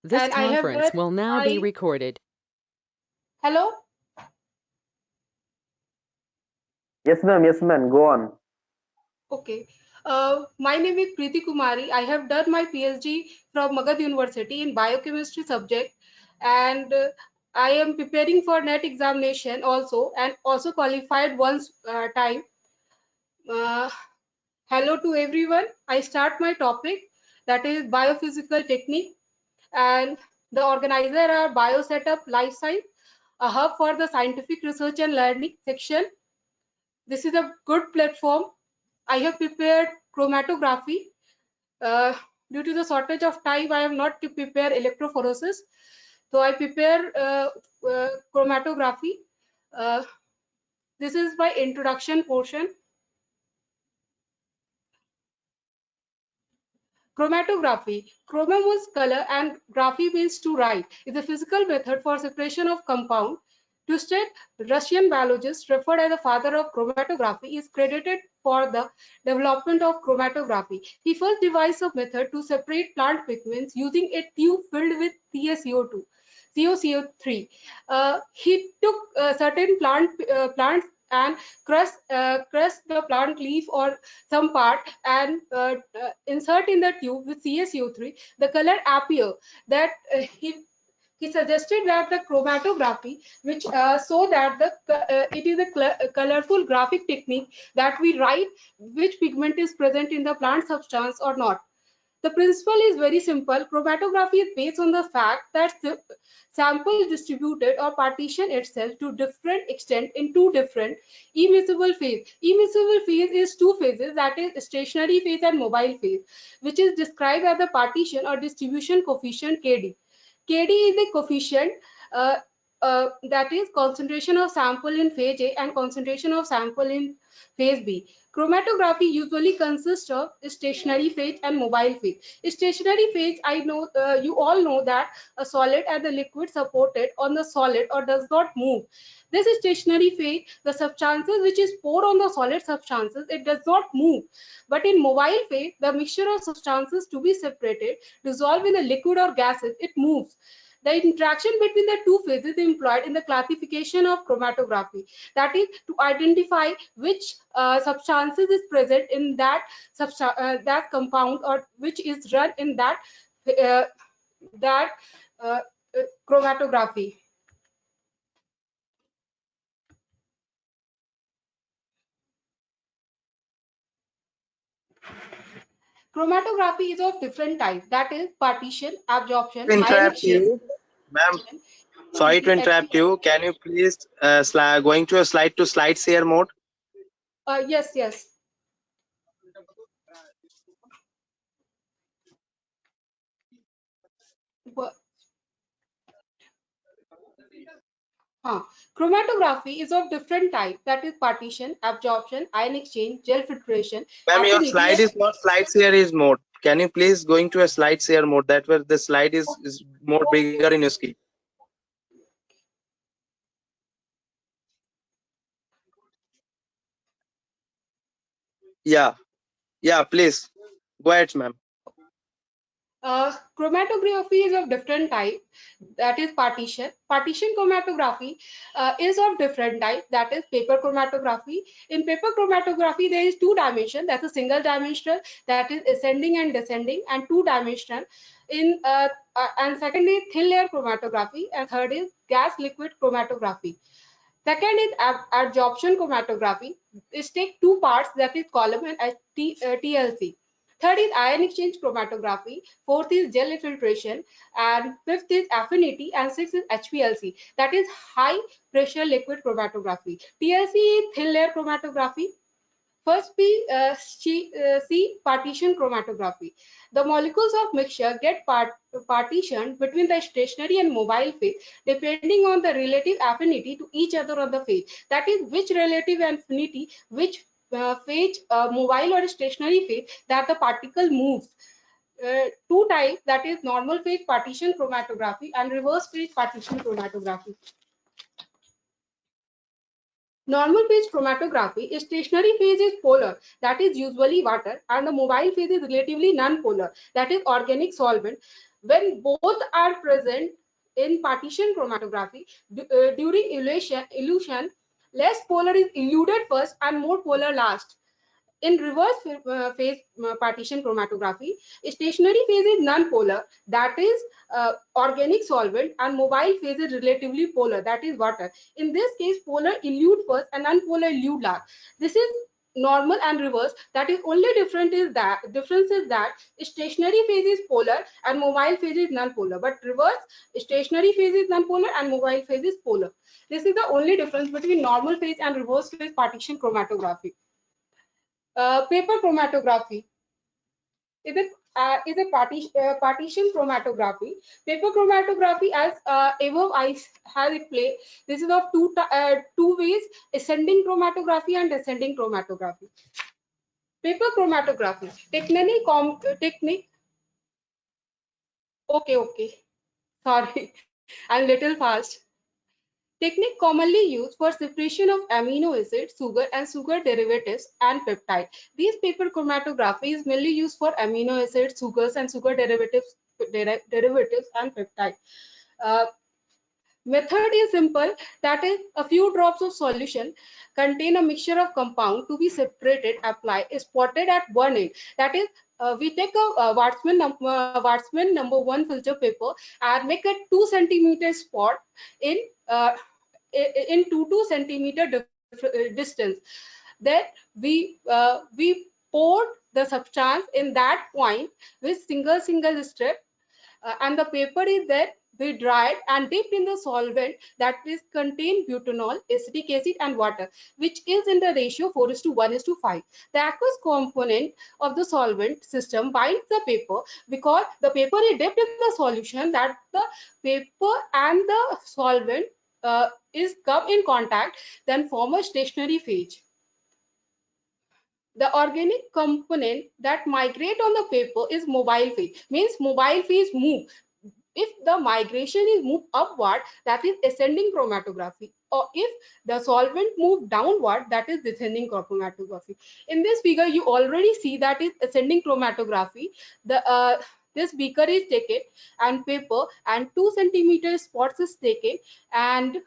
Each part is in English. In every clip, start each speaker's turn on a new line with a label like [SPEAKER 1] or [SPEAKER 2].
[SPEAKER 1] This
[SPEAKER 2] and I have
[SPEAKER 1] conference
[SPEAKER 2] done
[SPEAKER 1] will now be
[SPEAKER 2] my
[SPEAKER 1] recorded.
[SPEAKER 2] hello.
[SPEAKER 3] Yes, ma'am. Yes, ma'am. Go on.
[SPEAKER 2] Okay. My name is Preeti Kumari. I have done my PhD from Magadh University in biochemistry subject, and I am preparing for NET examination also, and also qualified once time. Uh, Hello to everyone. I start my topic, that is biophysical technique, and the organizer are Biosetup Lifescience, a hub for the scientific research and learning section. This is a good platform. I have prepared chromatography. Uh, Due to the shortage of time, I am not to prepare electrophoresis. So I prepare chromatography. Uh, this is my introduction portion. Chromatography. Chroma means color and graphy means to write. Is a physical method for separation of compound. Twisted, Russian biologist referred as the father of chromatography, is credited for the development of chromatography. He first devised a method to separate plant pigments using a tube filled with CaCO2. COCO3. He took certain plants and crush the plant leaf or some part and insert in the tube with CaCO3. The color appear that he suggested that the chromatography, which so that it is a colorful graphic technique that we write which pigment is present in the plant substance or not. The principle is very simple. Chromatography is based on the fact that the sample is distributed or partition itself to different extent in two different immiscible phase. Immiscible phase is two phases, that is stationary phase and mobile phase, which is described as the partition or distribution coefficient Kd. Kd is the coefficient uh, that is concentration of sample in phase A and concentration of sample in phase B. Chromatography usually consists of stationary phase and mobile phase. Stationary phase, I know you all know that a solid and the liquid supported on the solid or does not move. This stationary phase, the substances which is poured on the solid substances, it does not move. But in mobile phase, the mixture of substances to be separated, dissolve in the liquid or gases, it moves. The interaction between the two phases is employed in the classification of chromatography. That is to identify which substances is present in that compound or which is run in uh, that uh, chromatography. Chromatography is of different types. That is partition, absorption,
[SPEAKER 4] To
[SPEAKER 2] ion
[SPEAKER 4] interrupt
[SPEAKER 2] exchange.
[SPEAKER 4] you, ma'am. Sorry to interrupt you. Can you please going to a slide to slide share mode?
[SPEAKER 2] Yes, yes. Chromatography is of different types. That is partition, absorption, ion exchange, gel filtration,
[SPEAKER 4] Ma'am, your
[SPEAKER 2] affinity.
[SPEAKER 4] slide is not slide share is mode. Can you please going to a slide share mode? That where the slide is more bigger in your screen. Yeah, yeah, please go ahead, ma'am.
[SPEAKER 2] Chromatography is of different type, that is partition. Partition chromatography is of different type, that is paper chromatography. In paper chromatography, there is two dimension, that's a single dimensional, that is ascending and descending, and two dimensional. And second is thin layer chromatography, and third is gas liquid chromatography. Second is adsorption chromatography. It takes two parts, that is column and TLC. Third is ion exchange chromatography. Fourth is gel filtration. And fifth is affinity. And sixth is HPLC. That is high pressure liquid chromatography. TLC is thin layer chromatography. First, we see partition chromatography. The molecules of mixture get partitioned between the stationary and mobile phase depending on the relative affinity to each other on the phase. That is, which relative affinity, which phase, mobile or stationary phase, that the particle moves. Two types, that is normal phase partition chromatography and reverse phase partition chromatography. Normal phase chromatography, stationary phase is polar, that is usually water, and the mobile phase is relatively non-polar, that is organic solvent. When both are present in partition chromatography, during elution, less polar is eluded first and more polar last. In reverse phase partition chromatography, stationary phase is non-polar, that is organic solvent, and mobile phase is relatively polar, that is water. In this case, polar elute first and non-polar elute last. This is normal and reverse. That is only difference is that stationary phase is polar and mobile phase is non-polar, but reverse, stationary phase is non-polar and mobile phase is polar. This is the only difference between normal phase and reverse phase partition chromatography. Paper chromatography is a partition chromatography. Paper chromatography, as above I has explained, this is of two ways: ascending chromatography and descending chromatography. Paper chromatography technique. Okay, sorry, I'm little fast. Technique commonly used for separation of amino acids, sugar and sugar derivatives and peptide. These paper chromatography is mainly used for amino acids, sugars and sugar derivatives and peptide. Uh, Method is simple, that is a few drops of solution contain a mixture of compound to be separated, applied, spotted at one end. That is, we take a Wattsman number 1 filter paper and make a 2 centimeter spot in uh, in 2 centimeter distance. Then we pour the substance in that point with single strip, and the paper is there. We dried and dipped in the solvent that is contain butanol, acetic acid and water, which is in the ratio 4:1:5. The aqueous component of the solvent system binds the paper. Because the paper is dipped in the solution, that the paper and the solvent is come in contact, then form a stationary phase. The organic component that migrate on the paper is mobile phase, means mobile phase move. If the migration is moved upward, that is ascending chromatography, or if the solvent move downward, that is descending chromatography. In this figure, you already see that is ascending chromatography. The this beaker is taken and paper and 2 centimeter spots is taken, and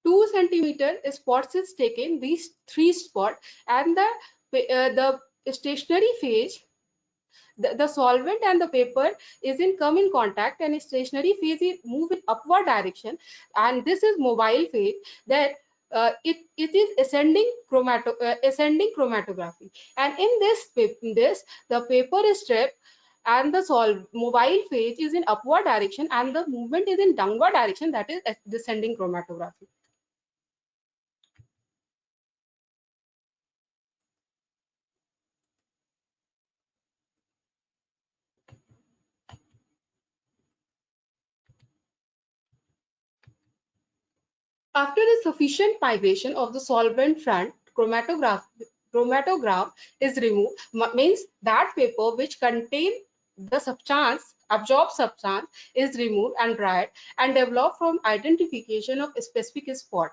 [SPEAKER 2] 2 centimeter spots is taken, these three spots, and the stationary phase, the solvent and the paper is in come in contact, and stationary phase is move in upward direction, and this is mobile phase. That it is ascending chromatography. And in this the paper is stripped and the mobile phase is in upward direction and the movement is in downward direction, that is descending chromatography. After the sufficient migration of the solvent front, chromatograph is removed, means that paper which contain the substance, absorbed substance, is removed and dried and developed from identification of a specific spot.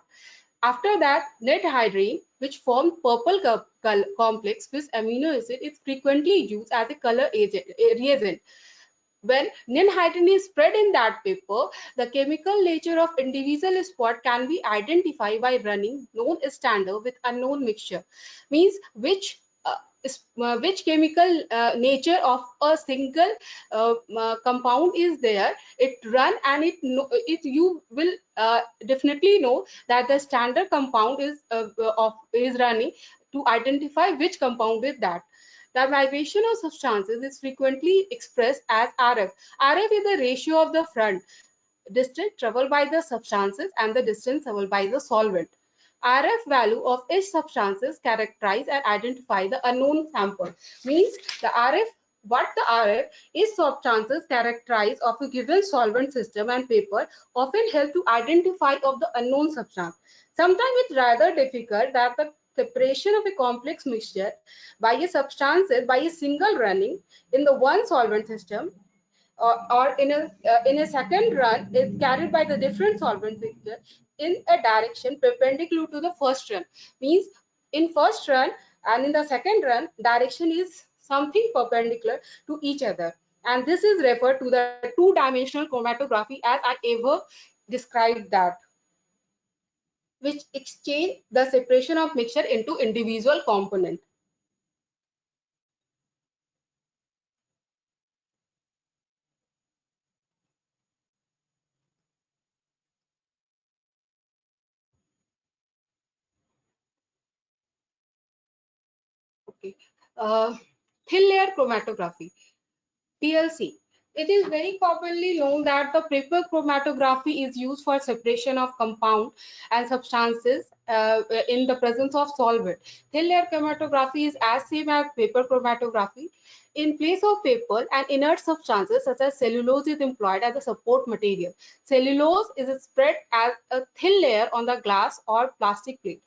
[SPEAKER 2] After that, net hydrine, which forms purple complex with amino acid, is frequently used as a color reagent. When ninhydrin is spread in that paper, the chemical nature of individual spot can be identified by running known standard with unknown mixture. Means which chemical nature of a single compound is there, it run, and it you will definitely know that the standard compound is running to identify which compound is that. The migration of substances is frequently expressed as RF. RF is the ratio of the front distance traveled by the substances and the distance traveled by the solvent. RF value of each substances characterize and identify the unknown sample. Means the RF, what the RF is substances characterize of a given solvent system and paper often help to identify of the unknown substance. Sometimes it's rather difficult that the separation of a complex mixture by a substances by a single running in the one solvent system, or in a second run is carried by the different solvent mixture in a direction perpendicular to the first run. Means in first run and in the second run, direction is something perpendicular to each other. And this is referred to the two-dimensional chromatography as I ever described that, which exchange the separation of mixture into individual component. Okay. Uh, Thin layer chromatography, TLC. It is very commonly known that the paper chromatography is used for separation of compound and substances in the presence of solvent. Thin layer chromatography is as same as paper chromatography. In place of paper, an inert substances such as cellulose is employed as a support material. Cellulose is spread as a thin layer on the glass or plastic plate.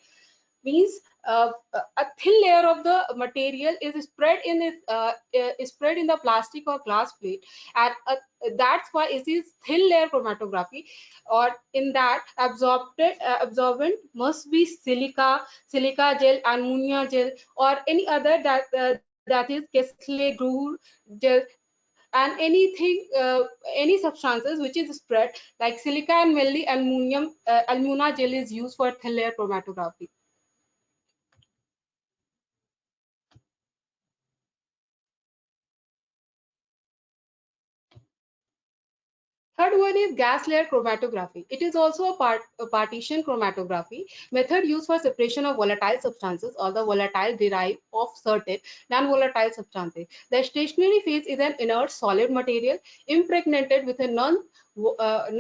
[SPEAKER 2] Means a thin layer of the material is spread in the plastic or glass plate, and that's why it is thin layer chromatography. Or in that, absorbent must be silica gel, ammonia gel, or any other that is Kessler Glue gel, and any substances which is spread like silica and mainly alumina gel is used for thin layer chromatography. Third one is gas layer chromatography. It is also a partition chromatography method used for separation of volatile substances or the volatile derived of certain non-volatile substances. The stationary phase is an inert solid material impregnated with a non-volatile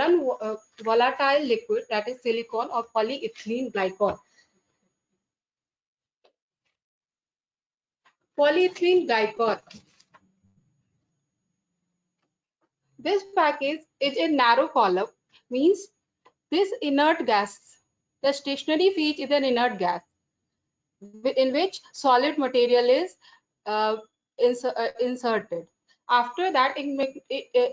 [SPEAKER 2] liquid, that is silicon or polyethylene glycol. Polyethylene glycol. This package is a narrow column, means this inert gas, the stationary phase is an inert gas in which solid material is uh, inserted. After that,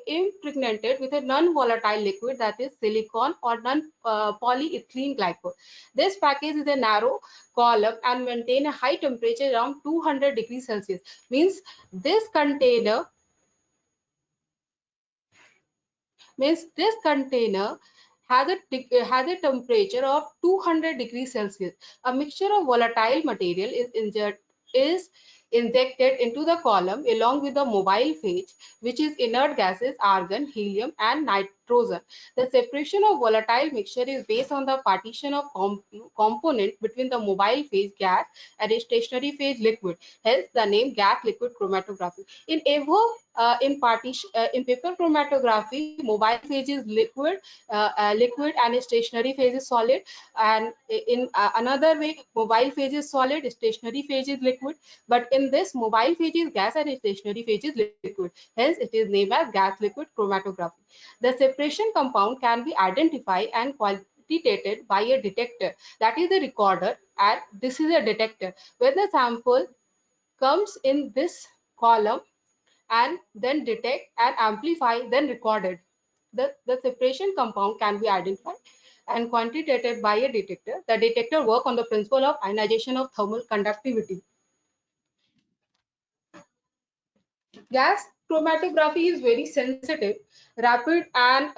[SPEAKER 2] impregnated with a non-volatile liquid, that is silicon or non-polyethylene glycol. This package is a narrow column and maintain a high temperature around 200 degrees Celsius. Means this container this container has a temperature of 200 degrees Celsius. A mixture of volatile material is injected into the column along with the mobile phase, which is inert gases, argon, helium, and nitrogen. The separation of volatile mixture is based on the partition of component between the mobile phase gas and a stationary phase liquid. Hence, the name gas liquid chromatography. In paper chromatography, mobile phase is liquid and stationary phase is solid. And in another way, mobile phase is solid, stationary phase is liquid. But in this, mobile phase is gas and stationary phase is liquid. Hence, it is named as gas liquid chromatography. The separation compound can be identified and quantitated by a detector, that is a recorder, and this is a detector. When the sample comes in this column and then detect and amplify, then recorded. The separation compound can be identified and quantitated by a detector. The detector work on the principle of ionization of thermal conductivity. Gas chromatography is very sensitive, rapid, and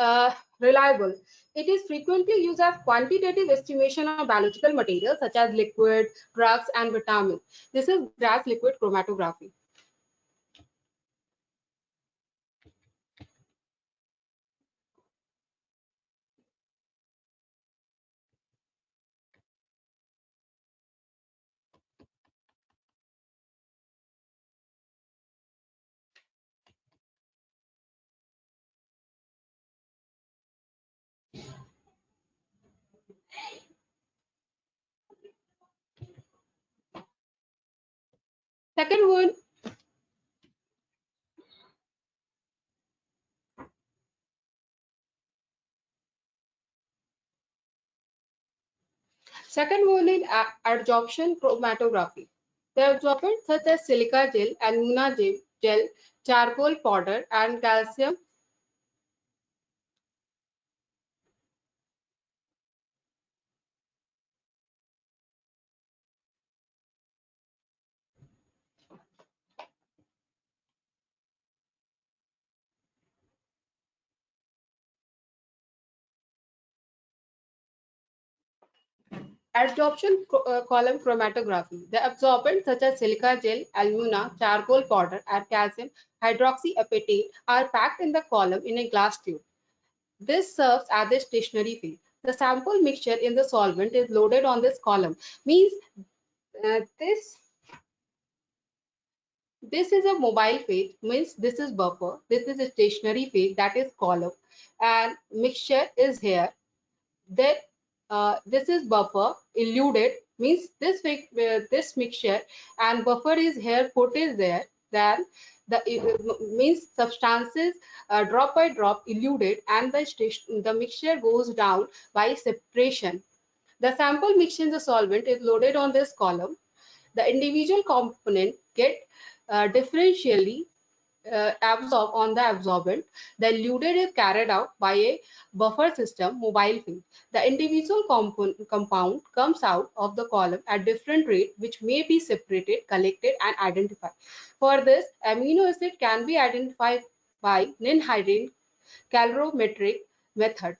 [SPEAKER 2] reliable. It is frequently used as quantitative estimation of biological materials such as liquid, drugs, and vitamins. This is gas liquid chromatography. Second one, Second one is adsorption chromatography. The adsorbents such as silica gel, alumina gel, charcoal powder, and calcium Column chromatography. The absorbents such as silica gel, alumina, charcoal powder, and calcium hydroxyapatite are packed in the column in a glass tube. This serves as a stationary phase. The sample mixture in the solvent is loaded on this column. Means this is a mobile phase, means this is buffer. This is a stationary phase, that is column, and mixture is here. Then this is buffer eluded, means this mixture and buffer is here, put is there. Then the means substances drop by drop eluded, and the mixture goes down by separation. The sample mixture in the solvent is loaded on this column. The individual component get differentially absorbed on the absorbent. The eluded is carried out by a buffer system mobile phase. The individual compound comes out of the column at different rate, which may be separated, collected, and identified. For this, amino acid can be identified by ninhydrin calorimetric method.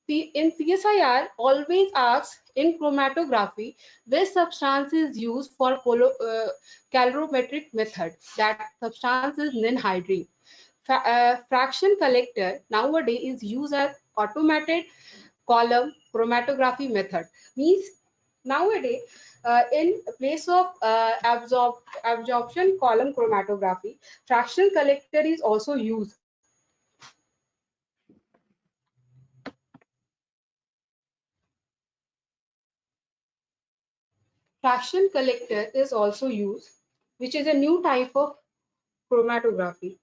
[SPEAKER 2] In CSIR always asks in chromatography which substance is used for calorimetric method. That substance is ninhydrin. Fraction collector nowadays is used as automated column chromatography method. Means nowadays in place of absorption column chromatography, fraction collector is also used. Fraction collector is also used, which is a new type of chromatography.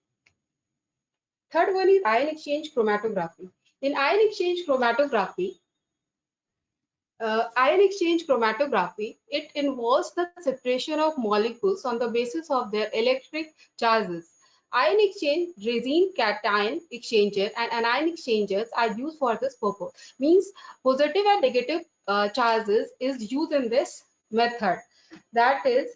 [SPEAKER 2] Third one is ion exchange chromatography. In ion exchange chromatography, it involves the separation of molecules on the basis of their electric charges. Ion exchange, resin cation exchanger, and anion exchangers are used for this purpose. Means positive and negative charges is used in this method. That is,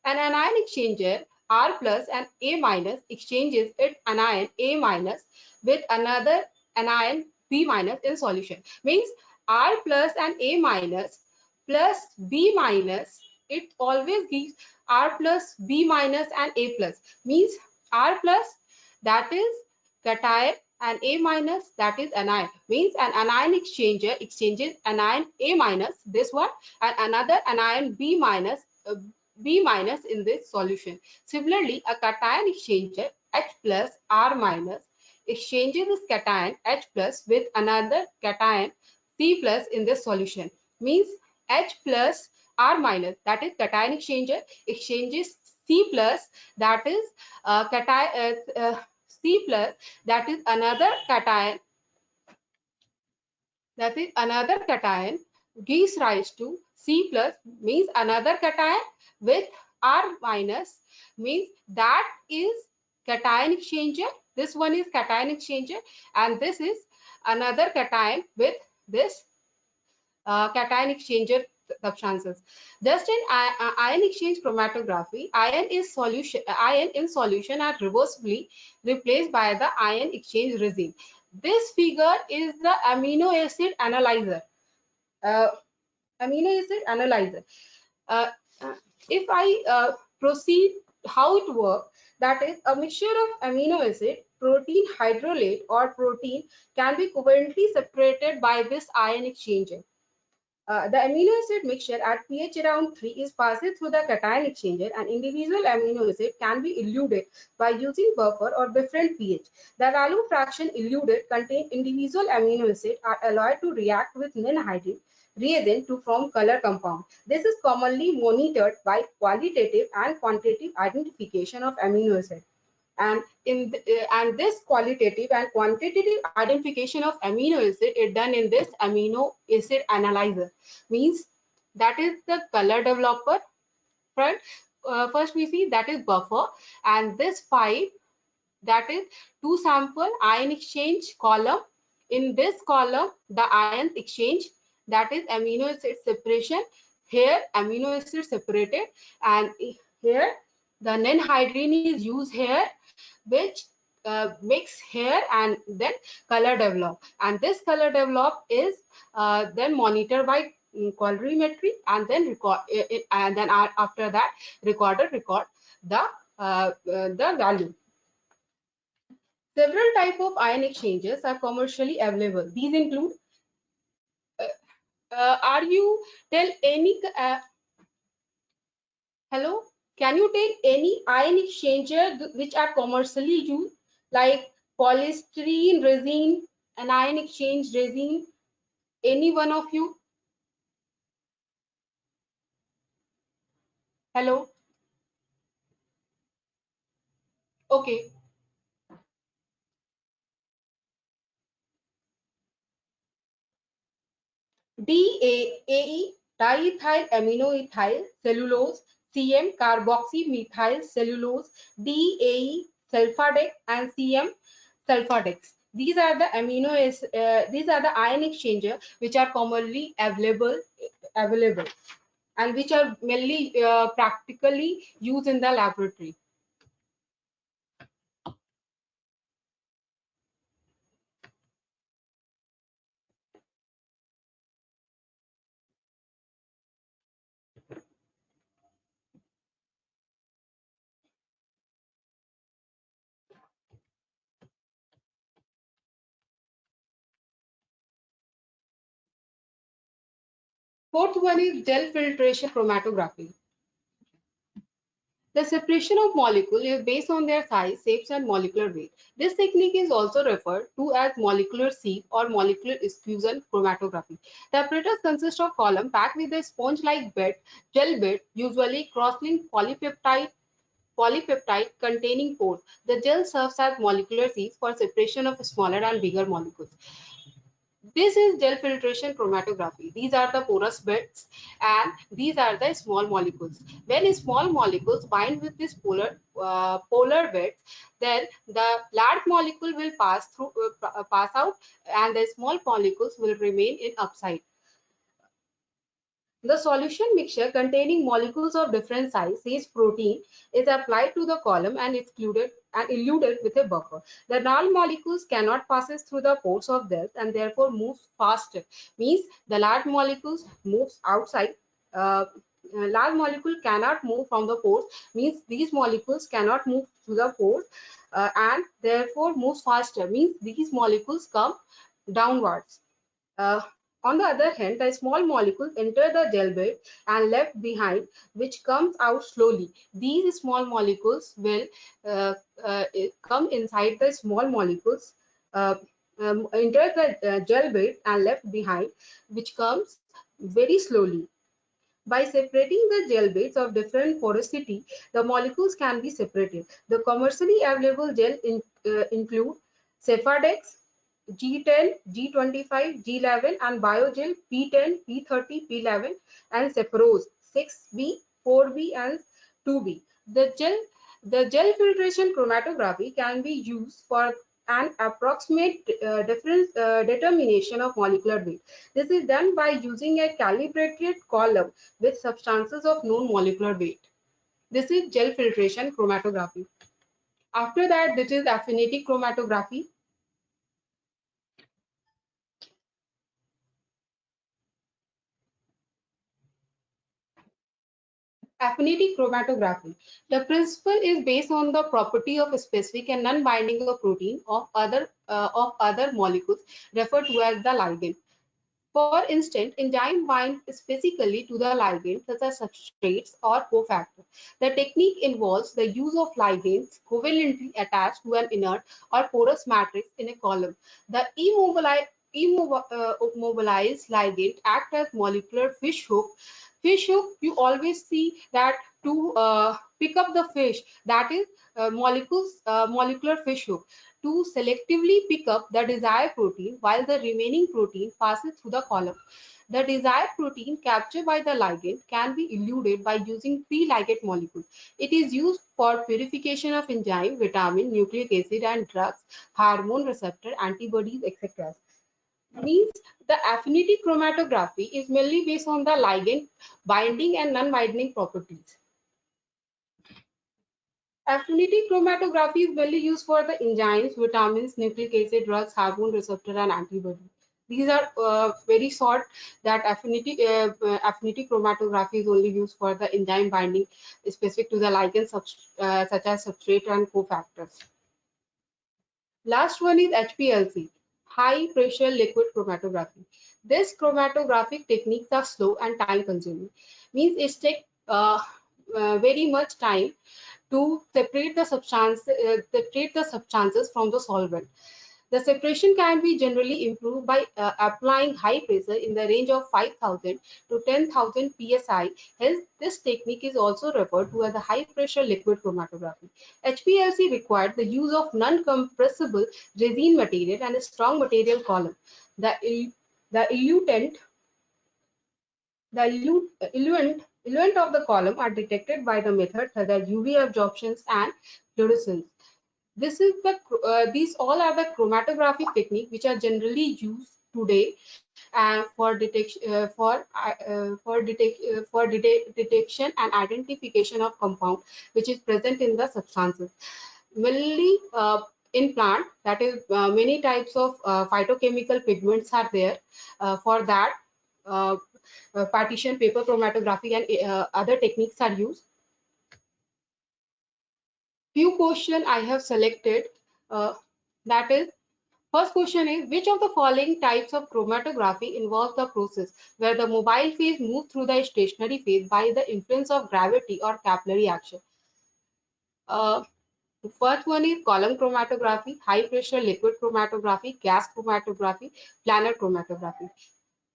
[SPEAKER 2] an anion exchanger R plus and A minus exchanges its anion A minus with another anion B minus in solution. Means R plus and A minus plus B minus, it always gives R plus B minus and A plus. Means R plus, that is cation, and A minus, that is anion. Means an anion exchanger exchanges anion A minus, this one, and another anion B minus in this solution. Similarly, a cation exchanger H plus R minus exchanges this cation H plus with another cation C plus in this solution. Means H plus R minus, that is cation exchanger, exchanges C plus, that is C plus, that is another cation, gives rise to C plus, means another cation with R minus, means that is cation exchanger. This one is cation exchanger, and this is another cation with this cation exchanger substances. Just in ion exchange chromatography, ion in solution are reversibly replaced by the ion exchange resin. This figure is the amino acid analyzer. Uh, amino acid analyzer. Uh, if I proceed how it works, that is, a mixture of amino acid, protein hydrolate, or protein can be covalently separated by this ion exchanger. The amino acid mixture at pH around 3 is passed through the cation exchanger, and individual amino acid can be eluded by using buffer or different pH. The value fraction eluded contain individual amino acid are allowed to react with ninhydrin reagent to form color compound. This is commonly monitored by qualitative and quantitative identification of amino acid. And and this qualitative and quantitative identification of amino acid is done in this amino acid analyzer. Means that is the color developer. First we see that is buffer, and this 5, that is 2 sample ion exchange column. In this column the ion exchange, that is amino acid separation. Here amino acid separated, and here the ninhydrin is used here, which mix here, and then color develop, and this color develop is then monitored by colorimetry, and then after that recorder record the value. Several types of ion exchangers are commercially available. These include are you tell any hello, can you take any ion exchanger which are commercially used, like polystyrene resin, an ion exchange resin? Any one of you? Hello? Okay. DAAE, diethyl aminoethyl cellulose, CM, carboxymethyl cellulose, DAE, sulfadex, and CM, sulfadex. These are the ion exchanger which are commonly available and which are mainly practically used in the laboratory. Fourth one is gel filtration chromatography. The separation of molecules is based on their size, shapes, and molecular weight. This technique is also referred to as molecular sieve or molecular exclusion chromatography. The apparatus consists of column packed with a sponge-like gel bed, usually cross-linked polypeptide containing pores. The gel serves as molecular sieves for separation of smaller and bigger molecules. This is gel filtration chromatography. These are the porous beds and these are the small molecules. When small molecules bind with these polar beds, then the large molecule will pass out, and the small molecules will remain in upside. The solution mixture containing molecules of different size, say protein, is applied to the column and excluded and eluded with a buffer. The null molecules cannot pass through the pores of this and therefore moves faster. Means the large molecules moves outside. Large molecule cannot move from the pores. Means these molecules cannot move through the pores and therefore moves faster. Means these molecules come downwards. Uh, on the other hand, the small molecules enter the gel bed and left behind, which comes out slowly. These small molecules will uh, come inside the small molecules, uh, enter the gel bed and left behind, which comes very slowly. By separating the gel beds of different porosity, the molecules can be separated. The commercially available include Cefadex, G10, G25, G11, and Biogel P10, P30, P11, and Ceprose 6B, 4B, and 2B. The gel filtration chromatography can be used for an approximate difference determination of molecular weight. This is done by using a calibrated column with substances of known molecular weight. This is gel filtration chromatography. After that, this is affinity chromatography. Affinity chromatography. The principle is based on the property of specific and non-binding of protein of other molecules referred to as the ligand. For instance, enzyme binds specifically to the ligand such as substrates or cofactors. The technique involves the use of ligands covalently attached to an inert or porous matrix in a column. The immobilized ligand act as molecular fish hook. Fish hook, you always see that to pick up the fish, that is molecular fish hook, to selectively pick up the desired protein while the remaining protein passes through the column. The desired protein captured by the ligand can be eluded by using pre-ligate molecules. It is used for purification of enzyme, vitamin, nucleic acid, and drugs, hormone receptor, antibodies, etc. Means the affinity chromatography is mainly based on the ligand binding and non-binding properties. Affinity chromatography is mainly used for the enzymes, vitamins, nucleic acid, drugs, hormone receptor, and antibodies. These are very short, that affinity chromatography is only used for the enzyme binding specific to the ligands such as substrate and cofactors. Last one is HPLC, high pressure liquid chromatography. This chromatographic techniques are slow and time consuming. Means it takes very much time to separate the substances from the solvent. The separation can be generally improved by applying high pressure in the range of 5,000 to 10,000 psi. Hence, this technique is also referred to as the high pressure liquid chromatography. HPLC required the use of non-compressible resin material and a strong material column. The, the eluent the eluent of the column are detected by the method such as UV absorptions and fluorescence. These all are the chromatographic technique which are generally used today detection and identification of compound which is present in the substances. Mainly in plant, that is many types of phytochemical pigments are there. For that, uh, partition paper chromatography and other techniques are used. Few question I have selected. Uh, that is, first question is, which of the following types of chromatography involves the process where the mobile phase moves through the stationary phase by the influence of gravity or capillary action? Uh, First one is column chromatography, high pressure liquid chromatography, gas chromatography, planar chromatography.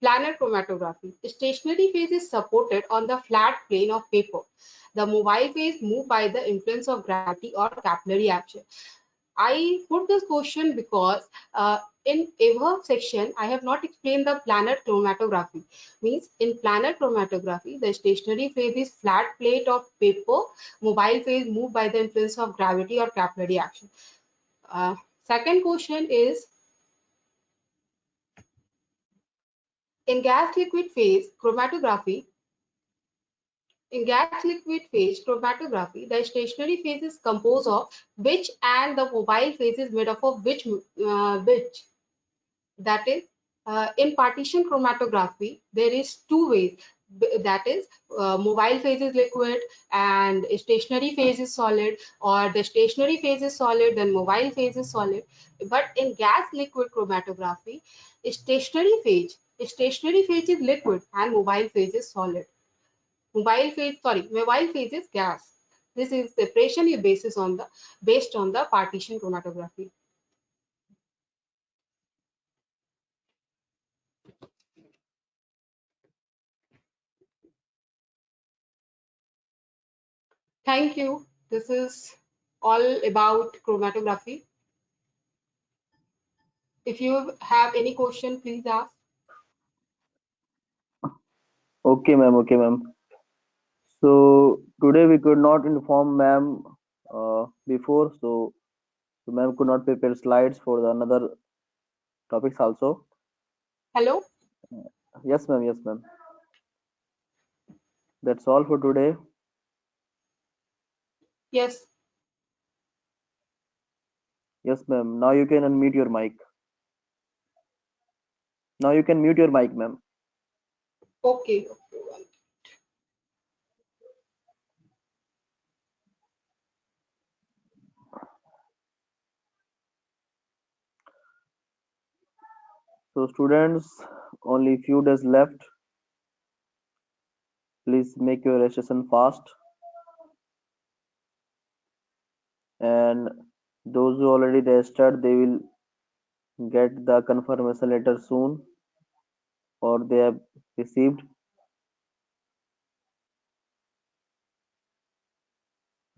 [SPEAKER 2] Planar chromatography. Stationary phase is supported on the flat plane of paper. The mobile phase moves by the influence of gravity or capillary action. I put this question because in above section I have not explained the planar chromatography. Means in planar chromatography, the stationary phase is flat plate of paper. Mobile phase moved by the influence of gravity or capillary action. Uh, Second question is, in gas liquid phase chromatography. In gas liquid phase chromatography, the stationary phase is composed of which and the mobile phase is made up of which. That is, in partition chromatography, there is two ways. That is, mobile phase is liquid and stationary phase is solid, or the stationary phase is solid, then mobile phase is solid. But in gas liquid chromatography, stationary phase is liquid and mobile phase is solid. Mobile phase is gas. This is separation is based on the partition chromatography. Thank you. This is all about chromatography. If you have any question, please ask.
[SPEAKER 3] Okay, ma'am. Okay, ma'am. So today we could not inform ma'am before, so ma'am could not prepare slides for the another topics also.
[SPEAKER 2] Hello?
[SPEAKER 3] Yes, ma'am. Yes, ma'am. That's all for today.
[SPEAKER 2] Yes.
[SPEAKER 3] Yes, ma'am. Now you can unmute your mic. Now you can mute your mic, ma'am.
[SPEAKER 2] Okay.
[SPEAKER 3] So students, only few days left. Please make your registration fast. And those who already registered, they will get the confirmation letter soon, or they have received.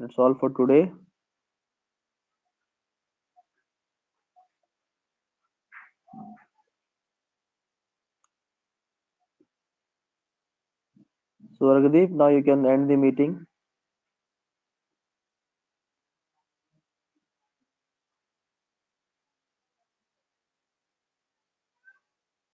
[SPEAKER 3] That's all for today. So Argadeep, now you can end the meeting.